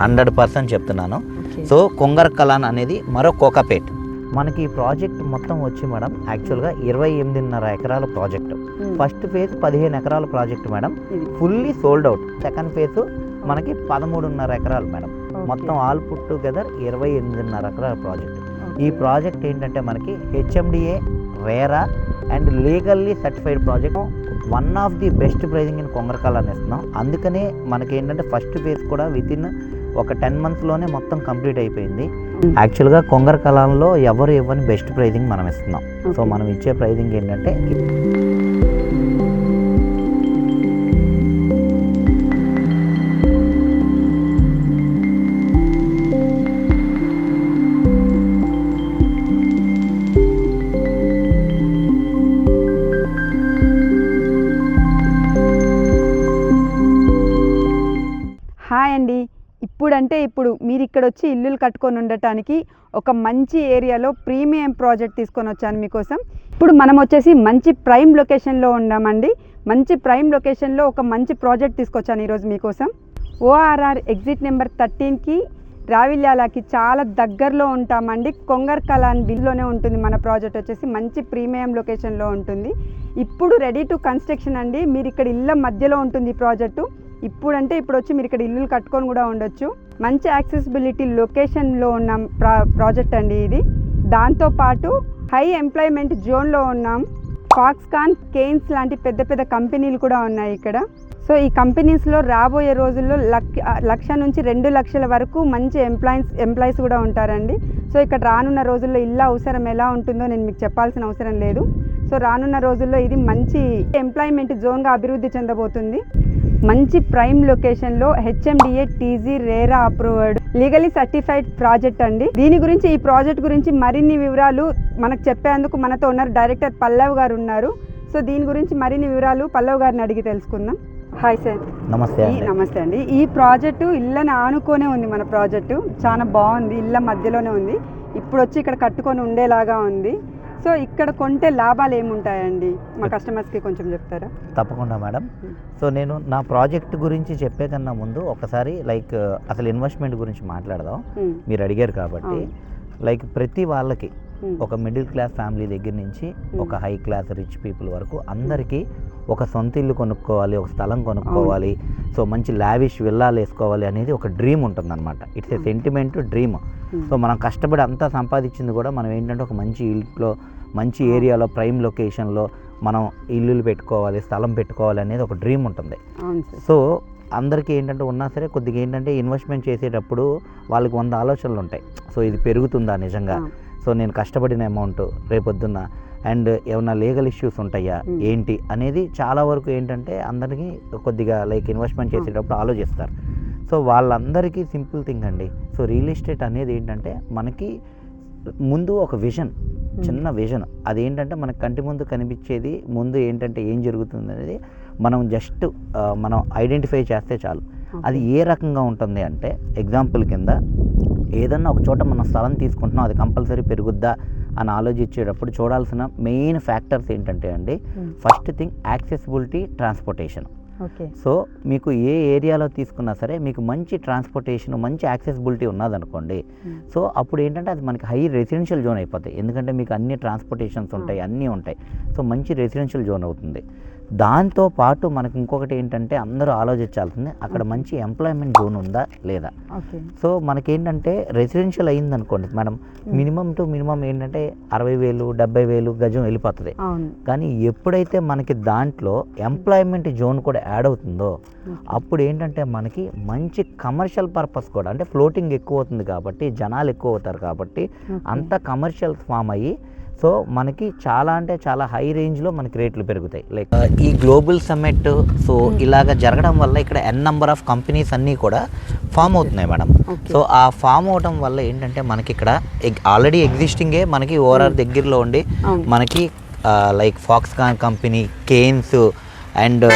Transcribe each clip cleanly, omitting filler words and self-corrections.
100% చెప్తున్నాను. సో కొంగర్ కలాన్ అనేది మరో కోకాపేట్. మనకి ఈ ప్రాజెక్ట్ మొత్తం వచ్చి మేడం యాక్చువల్గా 28.5 ఎకరాల ప్రాజెక్ట్. ఫస్ట్ ఫేజ్ 15 ఎకరాల project madam, fully sold out. Second phase మనకి 13.5 ఎకరాలు మేడం. మొత్తం ఆల్ పుట్ టుగెదర్ 28.5 ఎకరాల ప్రాజెక్ట్. ఈ ప్రాజెక్ట్ ఏంటంటే మనకి HMDA RERA and legally certified project. One of the best pricing in Kongar Kalan ఇస్తున్నాం. అందుకనే మనకి ఏంటంటే ఫస్ట్ ఫేజ్ కూడా వితిన్ ఒక 10 monthsలోనే మొత్తం కంప్లీట్ అయిపోయింది. యాక్చువల్గా కొంగర్ కలాన్లో ఎవరు ఇవ్వని బెస్ట్ ప్రైజింగ్ మనం ఇస్తున్నాం. సో మనం ఇచ్చే ప్రైజింగ్ ఏంటంటే హాయ్ అండి. ఇప్పుడు మీరు ఇక్కడ వచ్చి ఇల్లులు కట్టుకొని ఉండటానికి ఒక మంచి ఏరియాలో ప్రీమియం ప్రాజెక్ట్ తీసుకొని వచ్చాను మీకోసం. ఇప్పుడు మనం వచ్చేసి మంచి ప్రైమ్ లొకేషన్లో ఉన్నామండి. మంచి ప్రైమ్ లొకేషన్లో ఒక మంచి ప్రాజెక్ట్ తీసుకొచ్చాను ఈరోజు మీకోసం. ORR ఎగ్జిట్ నెంబర్ 13కి రావిల్యాలకి చాలా దగ్గరలో ఉంటామండి. కొంగర్ కలాన్ విల్లోనే ఉంటుంది మన ప్రాజెక్ట్ వచ్చేసి. మంచి ప్రీమియం లొకేషన్లో ఉంటుంది. ఇప్పుడు రెడీ టు కన్స్ట్రక్షన్ అండి. మీరు ఇక్కడ ఇళ్ళ మధ్యలో ఉంటుంది ఈ ప్రాజెక్టు. ఇప్పుడు వచ్చి మీరు ఇక్కడ ఇల్లులు కట్టుకొని కూడా ఉండొచ్చు. మంచి యాక్సెసిబిలిటీ లొకేషన్లో ఉన్న ప్రాజెక్ట్ అండి ఇది. దాంతోపాటు హై ఎంప్లాయ్మెంట్ జోన్లో ఉన్నాం. ఫాక్స్కాన్, కేన్స్ లాంటి పెద్ద పెద్ద కంపెనీలు కూడా ఉన్నాయి ఇక్కడ. సో ఈ కంపెనీస్లో రాబోయే రోజుల్లో 1,00,000 నుంచి 2,00,000 వరకు మంచి ఎంప్లాయీస్ కూడా ఉంటారండి. సో ఇక్కడ రానున్న రోజుల్లో ఇల్లు అవసరం ఎలా ఉంటుందో నేను మీకు చెప్పాల్సిన అవసరం లేదు. సో రానున్న రోజుల్లో ఇది మంచి ఎంప్లాయ్మెంట్ జోన్గా అభివృద్ధి చెందబోతుంది. మంచి ప్రైమ్ లొకేషన్లో HMDA TZ RERA approved legally certified project అండి. ఈ ప్రాజెక్ట్ గురించి మరిన్ని వివరాలు మనకు చెప్పేందుకు మనతో ఉన్నారు డైరెక్టర్ పల్లవ్ గారు ఉన్నారు. సో దీని గురించి మరిన్ని వివరాలు పల్లవ్ గారిని అడిగి తెలుసుకుందాం. Hi sir. నమస్తే అండి. ఈ ప్రాజెక్టు ఇళ్ళని ఆనుకోనే ఉంది. మన ప్రాజెక్టు చాలా బాగుంది. ఇళ్ళ మధ్యలోనే ఉంది. ఇప్పుడు వచ్చి ఇక్కడ కట్టుకొని ఉండేలాగా ఉంది. సో ఇక్కడ కొంటే లాభాలు ఏముంటాయండి మా కస్టమర్స్కి కొంచెం చెప్తారా? తప్పకుండా మేడం. సో నేను నా ప్రాజెక్ట్ గురించి చెప్పే కన్నా ముందు ఒకసారి అసలు ఇన్వెస్ట్మెంట్ గురించి మాట్లాడదాం. మీరు అడిగారు కాబట్టి ప్రతి వాళ్ళకి ఒక మిడిల్ క్లాస్ ఫ్యామిలీ దగ్గర నుంచి ఒక హై క్లాస్ రిచ్ పీపుల్ వరకు అందరికీ ఒక సొంత ఇల్లు కొనుక్కోవాలి, ఒక స్థలం కొనుక్కోవాలి, సో మంచి లావిష్ విల్లాలు వేసుకోవాలి అనేది ఒక డ్రీమ్ ఉంటుందన్నమాట. It's a sentiment dream. So మనం కష్టపడి అంతా సంపాదించింది కూడా మనం ఏంటంటే ఒక మంచి ఇంట్లో మంచి ఏరియాలో ప్రైమ్ లొకేషన్లో మనం ఇల్లులు పెట్టుకోవాలి, స్థలం పెట్టుకోవాలి అనేది ఒక డ్రీమ్ ఉంటుంది. సో అందరికీ ఏంటంటే ఉన్నా సరే కొద్దిగా ఏంటంటే ఇన్వెస్ట్మెంట్ చేసేటప్పుడు వాళ్ళకి 100 ఆలోచనలు ఉంటాయి. సో ఇది పెరుగుతుందా నిజంగా, సో నేను కష్టపడిన అమౌంట్ రేపొద్దున్న అండ్ ఏమన్నా లీగల్ ఇష్యూస్ ఉంటాయా ఏంటి అనేది చాలా వరకు ఏంటంటే అందరికీ కొద్దిగా ఇన్వెస్ట్మెంట్ చేసేటప్పుడు ఆలోచిస్తారు. సో వాళ్ళందరికీ సింపుల్ థింగ్ అండి. సో రియల్ ఎస్టేట్ అనేది ఏంటంటే మనకి ముందు ఒక విజన్, చిన్న విజన్, అదేంటంటే మనకు కంటి ముందు కనిపించేది ముందు ఏంటంటే ఏం జరుగుతుంది అనేది మనం జస్ట్ మనం ఐడెంటిఫై చేస్తే చాలు. అది ఏ రకంగా ఉంటుంది అంటే ఎగ్జాంపుల్ కింద ఏదన్నా ఒక చోట మనం స్థలం తీసుకుంటున్నాం, అది కంపల్సరీ పెరుగుద్దా అని ఆలోచించేటప్పుడు చూడాల్సిన మెయిన్ ఫ్యాక్టర్స్ ఏంటంటే అండి, first thing accessibility, transportation. So మీకు ఏ ఏరియాలో తీసుకున్నా సరే మీకు మంచి ట్రాన్స్పోర్టేషన్, మంచి యాక్సెసిబిలిటీ ఉన్నదనుకోండి, సో అప్పుడు ఏంటంటే అది మనకి హై రెసిడెన్షియల్ జోన్ అయిపోతాయి. ఎందుకంటే మీకు అన్ని ట్రాన్స్పోర్టేషన్స్ ఉంటాయి, అన్నీ ఉంటాయి. సో మంచి రెసిడెన్షియల్ జోన్ అవుతుంది. దాంతోపాటు మనకి ఇంకొకటి ఏంటంటే అందరూ ఆలోచించాల్సింది అక్కడ మంచి ఎంప్లాయ్మెంట్ జోన్ ఉందా లేదా. సో మనకేంటంటే రెసిడెన్షియల్ అయిందనుకోండి మేడం, మినిమం టు మినిమం ఏంటంటే 60,000 70,000 గజం వెళ్ళిపోతుంది. కానీ ఎప్పుడైతే మనకి దాంట్లో ఎంప్లాయ్మెంట్ జోన్ కూడా యాడ్ అవుతుందో అప్పుడు ఏంటంటే మనకి మంచి కమర్షియల్ పర్పస్ కూడా, అంటే ఫ్లోటింగ్ ఎక్కువ అవుతుంది కాబట్టి జనాలు ఎక్కువ అవుతారు కాబట్టి అంత కమర్షియల్ ఫామ్ అయ్యి సో మనకి చాలా అంటే చాలా హై రేంజ్లో మనకి రేట్లు పెరుగుతాయి. ఈ గ్లోబల్ సమ్మిట్ సో ఇలాగ జరగడం వల్ల ఇక్కడ నెంబర్ ఆఫ్ కంపెనీస్ అన్నీ కూడా ఫామ్ అవుతున్నాయి మేడం. సో ఆ ఫామ్ అవడం వల్ల ఏంటంటే మనకి ఇక్కడ ఆల్రెడీ ఎగ్జిస్టింగే మనకి ORR దగ్గరలో ఉండి మనకి Foxconn company, Kaynes and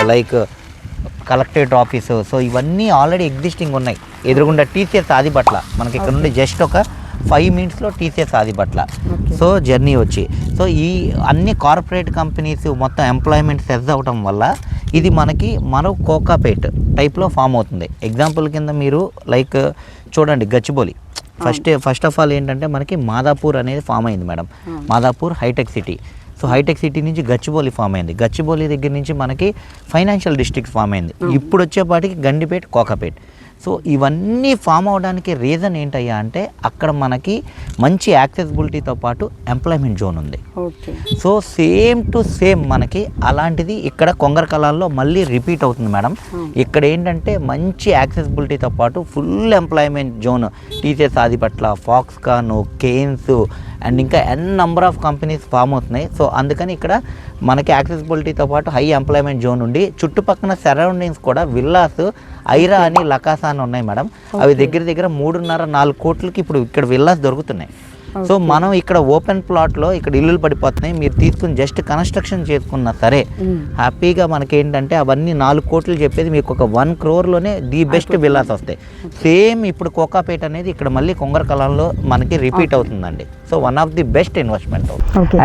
collectorate office, so ఇవన్నీ ఆల్రెడీ ఎగ్జిస్టింగ్ ఉన్నాయి. ఎదురుగుండా TCS ఆదిబట్ల మనకి ఇక్కడ నుండి జస్ట్ ఒక 5 minutesలో TCS ఆదిబట్ల. సో జర్నీ వచ్చి సో ఈ అన్ని కార్పొరేట్ కంపెనీస్ మొత్తం ఎంప్లాయ్మెంట్ సెజ్ అవటం వల్ల ఇది మనకి మరో కోకాపేట్ టైప్లో ఫామ్ అవుతుంది. ఎగ్జాంపుల్ కింద మీరు లైక్ చూడండి గచ్చిబౌలి ఫస్ట్ ఆఫ్ ఆల్ ఏంటంటే మనకి మాదాపూర్ అనేది ఫామ్ అయింది madam. Madhapur hi-tech city. So hi-tech city నుంచి గచ్చిబౌలి ఫామ్ అయింది. గచ్చిబౌలి దగ్గర నుంచి మనకి ఫైనాన్షియల్ డిస్ట్రిక్ట్ ఫామ్ అయింది. ఇప్పుడు వచ్చేపాటికి గండిపేట్, కోకాపేట్. సో ఇవన్నీ ఫామ్ అవడానికి రీజన్ ఏంటయ్యా అంటే అక్కడ మనకి మంచి యాక్సెసిబిలిటీతో పాటు ఎంప్లాయ్మెంట్ జోన్ ఉంది. సో సేమ్ టు సేమ్ మనకి అలాంటిది ఇక్కడ కొంగరకలాల్లో మళ్ళీ రిపీట్ అవుతుంది మేడం. ఇక్కడ ఏంటంటే మంచి యాక్సెసిబిలిటీతో పాటు full employment zone, TCS Adibatla, Foxconn, Kaynes and ఇంకా నెంబర్ ఆఫ్ కంపెనీస్ ఫామ్ అవుతున్నాయి. సో అందుకని ఇక్కడ మనకి యాక్సెసిబిలిటీతో పాటు హై ఎంప్లాయ్మెంట్ జోన్ ఉండి చుట్టుపక్కల సరౌండింగ్స్ కూడా విల్లాస్, ఐరా అని, లకాసా అని ఉన్నాయి మేడం. అవి దగ్గర 3.5-4 కోట్లకి ఇప్పుడు ఇక్కడ విల్లాస్ దొరుకుతున్నాయి. సో మనం ఇక్కడ ఓపెన్ ప్లాట్లో ఇక్కడ ఇల్లులు పడిపోతున్నాయి. మీరు తీసుకుని జస్ట్ కన్స్ట్రక్షన్ చేసుకున్నా సరే హ్యాపీగా మనకి ఏంటంటే అవన్నీ 4 కోట్లు చెప్పేది మీకు ఒక 1 crore-లోనే ది బెస్ట్ విల్లాస్ వస్తాయి. సేమ్ ఇప్పుడు కోకాపేట్ అనేది ఇక్కడ మళ్ళీ కొంగరకలాల్లో మనకి రిపీట్ అవుతుందండి. So one of the best investment.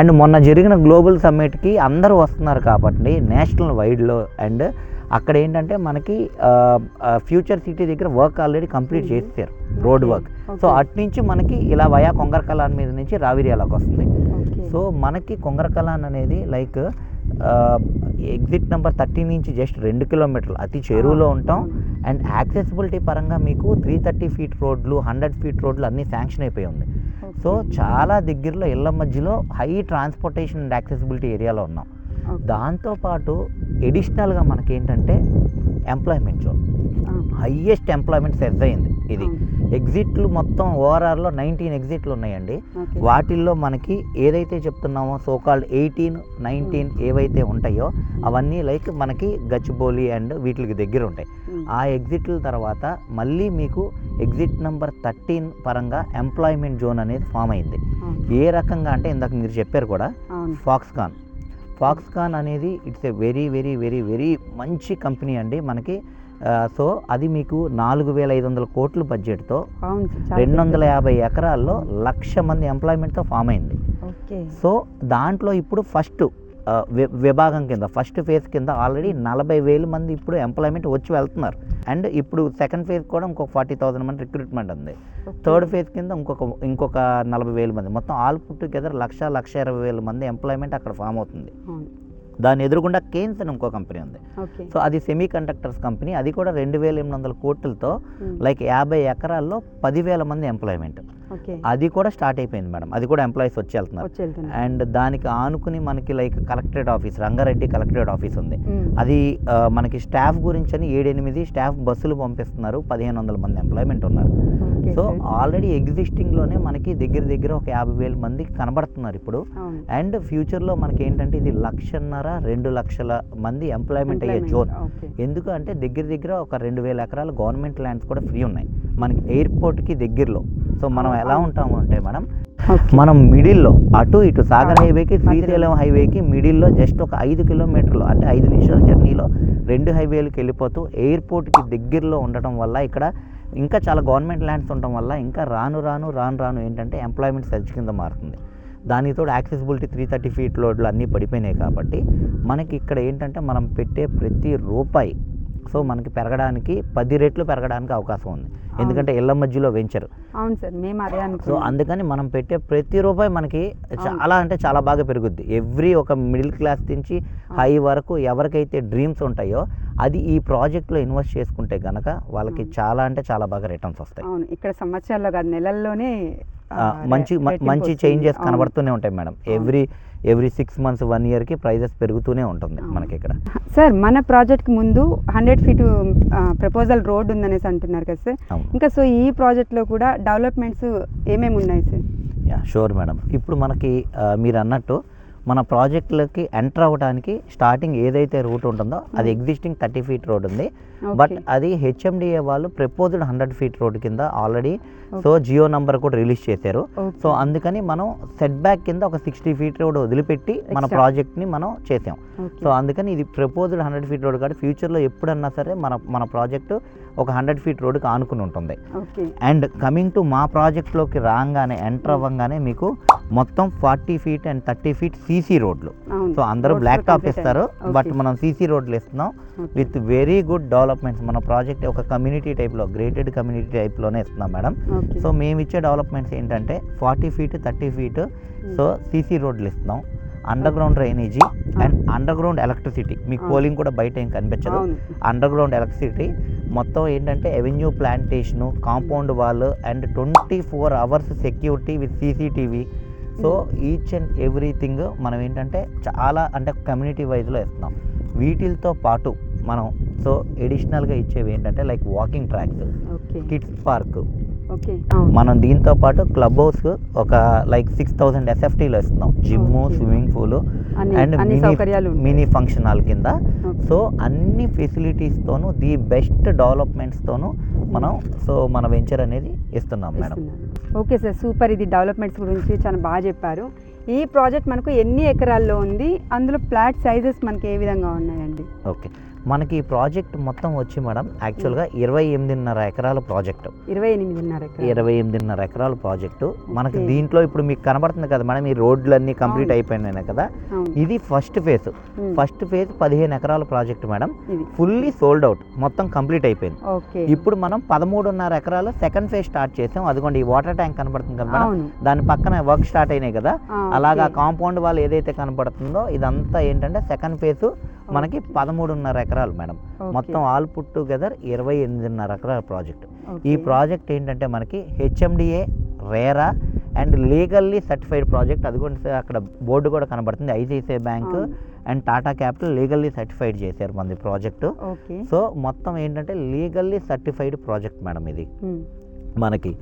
And మొన్న జరిగిన గ్లోబల్ సమ్మిట్కి అందరూ వస్తున్నారు కాబట్టి నేషనల్ వైడ్లో అండ్ అక్కడ ఏంటంటే మనకి ఫ్యూచర్ సిటీ దగ్గర వర్క్ ఆల్రెడీ కంప్లీట్ చేశారు, రోడ్ వర్క్. సో అట్నుంచి మనకి ఇలా వయా కొంగరకలాన్ మీద నుంచి రావిరియాలకు వస్తుంది. సో మనకి కొంగరకలాన్ అనేది లైక్ ఎగ్జిట్ నెంబర్ 30 నుంచి జస్ట్ 2 కిలోమీటర్లు అతి చెరువులో ఉంటాం. అండ్ యాక్సెసిబిలిటీ పరంగా మీకు 330 feet రోడ్లు, 100 feet రోడ్లు అన్నీ శాంక్షన్ అయిపోయి ఉంది. సో చాలా దగ్గరలో ఇళ్ళ మధ్యలో హై ట్రాన్స్పోర్టేషన్ అండ్ యాక్సెసిబిలిటీ ఏరియాలో ఉన్నాం. దాంతోపాటు ఎడిషనల్గా మనకేంటంటే employment zone, highest employment search అయింది. ఇది ఎగ్జిట్లు మొత్తం ఓఆర్ఆర్లో 19 ఎగ్జిట్లు ఉన్నాయండి. వాటిల్లో మనకి ఏదైతే చెప్తున్నామో సోకాల్డ్ 18, 19 ఏవైతే ఉంటాయో అవన్నీ లైక్ మనకి గచ్చిబౌలి అండ్ వీటికి దగ్గర ఉంటాయి. ఆ ఎగ్జిట్ల తర్వాత మళ్ళీ మీకు ఎగ్జిట్ నెంబర్ 13 పరంగా ఎంప్లాయ్మెంట్ జోన్ అనేది ఫామ్ అయింది. ఏ రకంగా అంటే ఇందాక మీరు చెప్పారు కూడా ఫాక్స్కాన్ అనేది it's a very very very very మంచి కంపెనీ అండి మనకి. సో అది మీకు 4,500 కోట్ల బడ్జెట్తో 250 ఎకరాల్లో 1,00,000 మంది ఎంప్లాయ్మెంట్తో ఫామ్ అయింది. సో దాంట్లో ఇప్పుడు ఫస్ట్ విభాగం కింద ఫస్ట్ ఫేజ్ కింద ఆల్రెడీ 40,000 మంది ఇప్పుడు ఎంప్లాయ్మెంట్ వచ్చి వెళ్తున్నారు. అండ్ ఇప్పుడు సెకండ్ ఫేజ్ కూడా ఇంకొక 40,000 మంది రిక్రూట్మెంట్ ఉంది. థర్డ్ ఫేజ్ కింద ఇంకొక 40,000 మంది, మొత్తం ఆల్ పుట్ టుగెదర్ 1,20,000 మంది ఎంప్లాయ్మెంట్ అక్కడ ఫామ్ అవుతుంది. దాని ఎదురుగుండా కేన్స్ అని ఇంకో కంపెనీ ఉంది. సో అది సెమీ కండక్టర్స్ కంపెనీ. అది కూడా 2,800 కోట్లతో లైక్ 50 ఎకరాల్లో 10,000 మంది ఎంప్లాయ్మెంట్. అది కూడా స్టార్ట్ అయిపోయింది మేడం. అది కూడా ఎంప్లాయీస్ వచ్చి వెళ్తున్నారు. అండ్ దానికి ఆనుకుని మనకి like collectorate office, Rangareddy collectorate office ఉంది. అది మనకి స్టాఫ్ గురించి అని 7-8 స్టాఫ్ బస్సులు పంపిస్తున్నారు. 1,500 మంది ఎంప్లాయ్మెంట్ ఉన్నారు. సో ఆల్రెడీ ఎగ్జిస్టింగ్లోనే మనకి దగ్గర ఒక 50,000 మంది కనబడుతున్నారు ఇప్పుడు. అండ్ ఫ్యూచర్లో మనకి ఏంటంటే ఇది 1,50,000-2 లక్షల మంది ఎంప్లాయ్మెంట్ అయ్యే జోన్. ఎందుకు అంటే దగ్గర ఒక 2,000 ఎకరాలు గవర్నమెంట్ ల్యాండ్స్ కూడా ఫ్రీ ఉన్నాయి మనకి ఎయిర్పోర్ట్కి దగ్గరలో. సో మనం ఎలా ఉంటాము అంటే మేడం, మనం మిడిల్లో అటు ఇటు సాగర్ హైవేకి, శ్రీశైలం హైవేకి మిడిల్లో జస్ట్ ఒక 5 కిలోమీటర్లు అంటే 5 నిమిషాల జర్నీలో 2 హైవేలకు వెళ్ళిపోతూ ఎయిర్పోర్ట్కి దగ్గరలో ఉండటం వల్ల ఇక్కడ ఇంకా చాలా గవర్నమెంట్ ల్యాండ్స్ ఉండటం వల్ల ఇంకా రాను ఏంటంటే ఎంప్లాయ్మెంట్ సర్చ్ కింద మారుతుంది. దానితో యాక్సెసిబిలిటీ 330 feet రోడ్లు అన్నీ పడిపోయినాయి కాబట్టి మనకి ఇక్కడ ఏంటంటే మనం పెట్టే ప్రతి రూపాయి సో మనకి పెరగడానికి 10 రెట్లు పెరగడానికి అవకాశం ఉంది. ఎందుకంటే ఇళ్ళ మధ్యలో వెంచర్. అవును సార్, మేము అదే అనుకుంటున్నాం. సో అందుకని మనం పెట్టే ప్రతి రూపాయి మనకి చాలా అంటే చాలా బాగా పెరుగుద్ది. ఎవ్రీ ఒక మిడిల్ క్లాస్ నుంచి హై వరకు ఎవరికైతే డ్రీమ్స్ ఉంటాయో అది ఈ ప్రాజెక్ట్లో ఇన్వెస్ట్ చేసుకుంటే కనుక వాళ్ళకి చాలా అంటే చాలా బాగా రిటర్న్స్ వస్తాయి. అవును, ఇక్కడ సంవత్సరాల్లో కాదు నెలల్లోనే మంచి చేంజెస్ కనబడుతూనే ఉంటాయి మేడం. ఎవ్రీ 6 months 1 yearకి ప్రైజెస్ పెరుగుతూనే ఉంటుంది మనకి ఇక్కడ. సార్ మన ప్రాజెక్ట్కి ముందు 100 feet ప్రపోజల్ రోడ్ ఉందనేసి అంటున్నారు కదా సార్. ఇంకా సో ఈ ప్రాజెక్ట్లో కూడా డెవలప్మెంట్స్ ఏమేమి ఉన్నాయి సార్? Sure madam. ఇప్పుడు మనకి మీరు అన్నట్టు మన ప్రాజెక్టులకి ఎంటర్ అవ్వడానికి స్టార్టింగ్ ఏదైతే రూట్ ఉంటుందో అది ఎగ్జిస్టింగ్ 30 feet రోడ్ ఉంది. బట్ అది హెచ్ఎండిఏ వాళ్ళు ప్రపోజ్డ్ 100 feet రోడ్ కింద ఆల్రెడీ సో జియో నంబర్ కూడా రిలీజ్ చేశారు. సో అందుకని మనం సెట్ బ్యాక్ కింద ఒక 60 feet రోడ్ వదిలిపెట్టి మన ప్రాజెక్ట్ని మనం చేసాం. సో అందుకని ఇది ప్రపోజ్డ్ 100 feet రోడ్ కాబట్టి ఫ్యూచర్లో ఎప్పుడన్నా సరే మన ప్రాజెక్టు ఒక 100 ఫీట్ రోడ్డుకి ఆనుకుని ఉంటుంది. ఓకే. అండ్ కమింగ్ టు మా ప్రాజెక్ట్లోకి రాగానే ఎంటర్ అవ్వగానే మీకు మొత్తం 40 ఫీట్ అండ్ 30 ఫీట్ సీసీ రోడ్లు. సో అందరూ బ్లాక్ టాప్ ఇస్తారు, బట్ మనం సీసీ రోడ్లు ఇస్తున్నాం విత్ వెరీ గుడ్ డెవలప్మెంట్స్. మన ప్రాజెక్ట్ ఒక కమ్యూనిటీ టైప్లో, గ్రేటెడ్ కమ్యూనిటీ టైప్లోనే ఇస్తున్నాం మేడం. సో మేము ఇచ్చే డెవలప్మెంట్స్ ఏంటంటే 40 ఫీట్ 30 ఫీట్ సో సీసీ రోడ్లు ఇస్తున్నాం, under ground drainage and under ground electricity. మీకు పోలింగ్ కూడా బయట ఏం కనిపించదు. అండర్ గ్రౌండ్ ఎలక్ట్రిసిటీ మొత్తం ఏంటంటే avenue plantation, compound wall and 24 hours security with CCTV. So each and everything మనం ఏంటంటే చాలా అంటే కమ్యూనిటీ వైజ్లో ఇస్తున్నాం. వీటితో పాటు మనం సో ఎడిషనల్గా ఇచ్చేవి ఏంటంటే like walking tracks, kids park, మనం దీంతో పాటు క్లబ్ హౌస్ ఒక లైక్ 6000 SFTలో ఇస్తున్నాం, gym, swimming pool and mini function hall కింద. సో అన్ని ఫెసిలిటీస్తోనూ ది బెస్ట్ డెవలప్మెంట్స్తోనూ మనం సో మన వెంచర్ అనేది ఇస్తున్నాం మేడం. Okay sir, super. ఇది డెవలప్మెంట్స్ గురించి చాలా బాగా చెప్పారు. ఈ ప్రాజెక్ట్ మనకు ఎన్ని ఎకరాల్లో ఉంది, అందులో ఫ్లాట్ సైజెస్ మనకి ఏ విధంగా ఉన్నాయండి? ఓకే, మనకి ఈ ప్రాజెక్ట్ మొత్తం వచ్చి మేడం యాక్చువల్గా 28.5 ఎకరాల ప్రాజెక్టు. 28.5 ఎకరాల ప్రాజెక్టు మనకి. దీంట్లో ఇప్పుడు మీకు కనబడుతుంది కదా మేడం, ఈ రోడ్లన్నీ కంప్లీట్ అయిపోయినాయి కదా. ఇది ఫస్ట్ ఫేజ్ 15 ఎకరాల project madam, fully sold out, మొత్తం కంప్లీట్ అయిపోయింది. ఇప్పుడు మనం 13.5 ఎకరాలు సెకండ్ ఫేజ్ స్టార్ట్ చేసాం. అదిగోండి ఈ వాటర్ ట్యాంక్ కనబడుతుంది కదా మేడం, దాని పక్కన వర్క్ స్టార్ట్ అయినాయి కదా. అలాగా కాంపౌండ్ వాల్ ఏదైతే కనబడుతుందో ఇదంతా ఏంటంటే సెకండ్ ఫేజ్ మనకి 13.5 ఎకరాలు మేడం. మొత్తం ఆల్ పుట్ టుగెదర్ 28.5 ఎకరాల ప్రాజెక్ట్. ఈ ప్రాజెక్ట్ ఏంటంటే మనకి HMDA, RERA and legally certified project. అది కూడా అక్కడ బోర్డు కూడా కనబడుతుంది, ICICI bank and Tata capital legally certified చేశారు మనది ప్రాజెక్టు. సో మొత్తం ఏంటంటే లీగల్లీ సర్టిఫైడ్ ప్రాజెక్ట్ మేడం ఇది మనకి.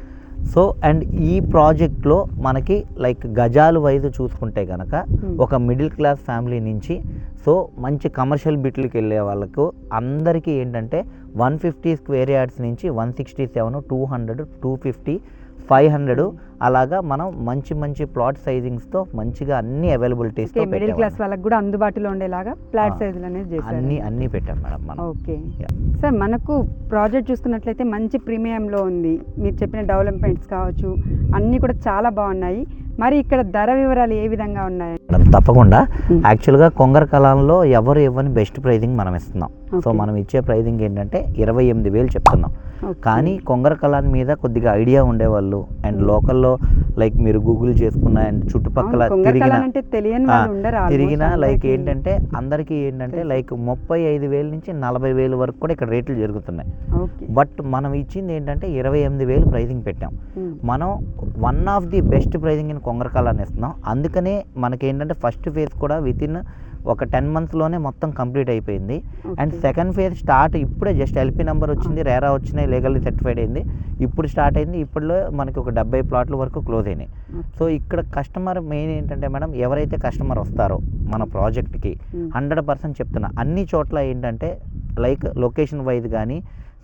సో అండ్ ఈ ప్రాజెక్ట్లో మనకి లైక్ గజాలు వైజ్ చూసుకుంటే కనుక ఒక మిడిల్ క్లాస్ ఫ్యామిలీ నుంచి సో మంచి కమర్షియల్ బిట్లకి వెళ్ళే వాళ్ళకు అందరికీ ఏంటంటే 150 స్క్వేర్ యార్డ్స్ నుంచి 167, 200, 250, 500 అలాగా మనం మంచి ప్లాట్ సైజింగ్స్తో మంచిగా అన్ని అవైలబిలిటీస్తో మిడిల్ క్లాస్ వాళ్ళకి కూడా అందుబాటులో ఉండేలాగా ప్లాట్ సైజులు అనేది చేశారు. అన్నీ పెట్టాం మేడం మనం. ఓకే సార్, మనకు ప్రాజెక్ట్ చూసుకున్నట్లయితే మంచి ప్రీమియంలో ఉంది. మీరు చెప్పిన డెవలప్మెంట్స్ కావచ్చు అన్నీ కూడా చాలా బాగున్నాయి. మరి ఇక్కడ ధర వివరాలు ఏ విధంగా ఉన్నాయి? తప్పకుండా యాక్చువల్గా కొంగర కలాన్లో ఎవరు ఇవ్వని బెస్ట్ ప్రైజింగ్ మనం ఇస్తున్నాం. సో మనం ఇచ్చే ప్రైజింగ్ ఏంటంటే 28,000 చెప్తున్నాం. కానీ కొంగర కలాన్ మీద కొద్దిగా ఐడియా ఉండేవాళ్ళు అండ్ లోకల్లో లైక్ మీరు గూగుల్ చేసుకున్న అండ్ చుట్టుపక్కల తిరిగిన లైక్ ఏంటంటే అందరికీ ఏంటంటే లైక్ 35,000 నుంచి 40,000 వరకు కూడా ఇక్కడ రేట్లు జరుగుతున్నాయి. బట్ మనం ఇచ్చింది ఏంటంటే 28,000 ప్రైజింగ్ పెట్టాం. మనం one of the best pricing in Kongara Kalan ఇస్తున్నాం. అందుకనే మనకి ఏంటంటే ఫస్ట్ ఫేజ్ కూడా వితిన్ ఒక 10 monthsలోనే మొత్తం కంప్లీట్ అయిపోయింది. అండ్ సెకండ్ ఫేజ్ స్టార్ట్ ఇప్పుడే జస్ట్ LP నెంబర్ వచ్చింది, రేరా వచ్చినాయి, లీగల్లీ సర్టిఫైడ్ అయింది, ఇప్పుడు స్టార్ట్ అయింది. ఇప్పుడులో మనకి ఒక 70 ప్లాట్ల వరకు క్లోజ్ అయినాయి. సో ఇక్కడ కస్టమర్ మెయిన్ ఏంటంటే మేడం, ఎవరైతే కస్టమర్ వస్తారో మన ప్రాజెక్ట్కి 100% చెప్తున్నా, అన్ని చోట్ల ఏంటంటే లైక్ లొకేషన్ వైజ్ కానీ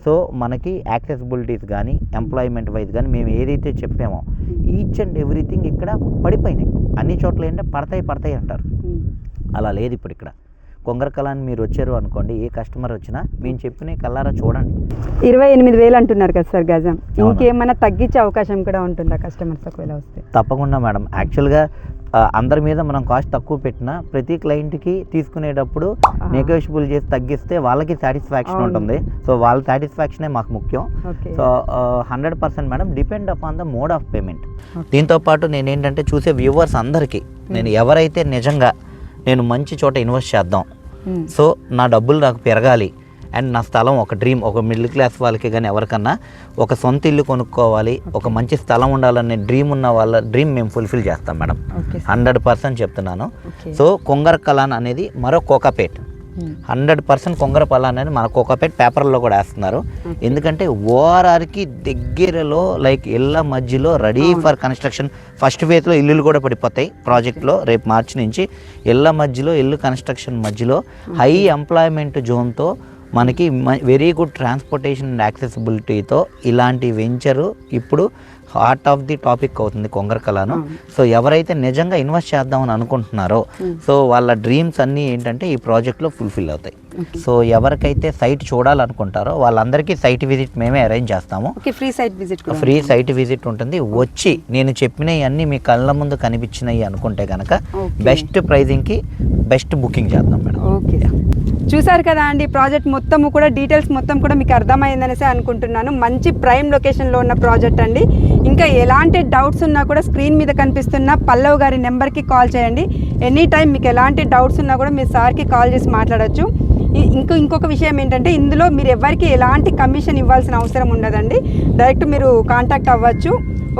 సో మనకి యాక్సెసిబిలిటీస్ కానీ ఎంప్లాయ్మెంట్ వైజ్ కానీ మేము ఏదైతే చెప్పామో ఈచ్ అండ్ ఎవ్రీథింగ్ ఇక్కడ పడిపోయినాయి. అన్ని చోట్ల ఏంటంటే పడతాయి అంటారు, అలా లేదు. ఇప్పుడు ఇక్కడ కొంగర కలాన్ మీరు వచ్చారు అనుకోండి, ఏ కస్టమర్ వచ్చినా మేము చెప్పిన కల్లారా చూడండి. 28,000 అంటున్నారు కదా సార్ గజం, ఇంకేమైనా తగ్గించే అవకాశం కూడా ఉంటుందా కస్టమర్స్ ఒకవేళ వస్తే? తప్పకుండా మేడం. యాక్చువల్గా అందరి మీద మనం కాస్ట్ తక్కువ పెట్టినా ప్రతి క్లయింట్కి తీసుకునేటప్పుడు నెగోషియబుల్ చేసి తగ్గిస్తే వాళ్ళకి సాటిస్ఫాక్షన్ ఉంటుంది. సో వాళ్ళ సాటిస్ఫాక్షనే మాకు ముఖ్యం. So 100% madam depend upon the mode of payment. దీంతోపాటు నేను ఏంటంటే చూసే వ్యూవర్స్ అందరికీ నేను ఎవరైతే నిజంగా నేను మంచి చోట ఇన్వెస్ట్ చేద్దాం, సో నా డబ్బులు నాకు పెరగాలి అండ్ నా స్థలం ఒక డ్రీమ్, ఒక మిడిల్ క్లాస్ వాళ్ళకి కానీ ఎవరికన్నా ఒక సొంత ఇల్లు కొనుక్కోవాలి, ఒక మంచి స్థలం ఉండాలనే డ్రీమ్ ఉన్న వాళ్ళ డ్రీమ్ మేము ఫుల్ఫిల్ చేస్తాం మేడం. 100% చెప్తున్నాను. సో కొంగర కలాన్ అనేది మరో కోకాపేట్, 100% కొంగర కలాన్ అనేది మన కోకాపేట్ పేపర్లో కూడా వేస్తున్నారు. ఎందుకంటే ఓఆర్ఆర్కి దగ్గరలో లైక్ ఇళ్ళ మధ్యలో రెడీ ఫర్ కన్స్ట్రక్షన్. ఫస్ట్ ఫేజ్లో ఇల్లులు కూడా పడిపోతాయి ప్రాజెక్ట్లో. రేపు మార్చి నుంచి ఇళ్ళ మధ్యలో ఇల్లు కన్స్ట్రక్షన్ మధ్యలో హై ఎంప్లాయ్మెంట్ జోన్తో మనకి వెరీ గుడ్ ట్రాన్స్పోర్టేషన్ అండ్ యాక్సెసిబిలిటీతో ఇలాంటి వెంచరు ఇప్పుడు హార్ట్ ఆఫ్ ది టాపిక్ అవుతుంది కొంగరకలాను. సో ఎవరైతే నిజంగా ఇన్వెస్ట్ చేద్దామని అనుకుంటున్నారో సో వాళ్ళ డ్రీమ్స్ అన్నీ ఏంటంటే ఈ ప్రాజెక్ట్లో ఫుల్ఫిల్ అవుతాయి. సో ఎవరికైతే సైట్ చూడాలనుకుంటారో వాళ్ళందరికీ సైట్ విజిట్ మేమే అరేంజ్ చేస్తాము. ఫ్రీ సైట్ విజిట్ ఉంటుంది. వచ్చి నేను చెప్పినవి అన్నీ మీ కళ్ళ ముందు కనిపించినవి అనుకుంటే కనుక బెస్ట్ ప్రైజింగ్కి బెస్ట్ బుకింగ్ చేద్దాం మేడం. ఓకే, చూసారు కదా అండి, ప్రాజెక్ట్ మొత్తము కూడా డీటెయిల్స్ మొత్తం కూడా మీకు అర్థమైందనేసి అనుకుంటున్నాను. మంచి ప్రైమ్ లొకేషన్లో ఉన్న ప్రాజెక్ట్ అండి. ఇంకా ఎలాంటి డౌట్స్ ఉన్నా కూడా స్క్రీన్ మీద కనిపిస్తున్న పల్లవ్ గారి నెంబర్కి కాల్ చేయండి. ఎనీ టైం మీకు ఎలాంటి డౌట్స్ ఉన్నా కూడా మీ సార్కి కాల్ చేసి మాట్లాడచ్చు. ఇంకొక విషయం ఏంటంటే ఇందులో మీరు ఎవరికి ఎలాంటి కమిషన్ ఇవ్వాల్సిన అవసరం ఉండదండి. డైరెక్ట్ మీరు కాంటాక్ట్ అవ్వచ్చు.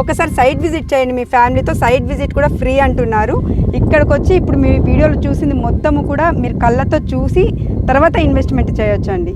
ఒకసారి సైట్ విజిట్ చేయండి మీ ఫ్యామిలీతో. సైట్ విజిట్ కూడా ఫ్రీ అంటున్నారు. ఇక్కడికి వచ్చి ఇప్పుడు మీ వీడియోలో చూసింది మొత్తము కూడా మీరు కళ్ళతో చూసి తర్వాత ఇన్వెస్ట్మెంట్ చేయొచ్చు అండి.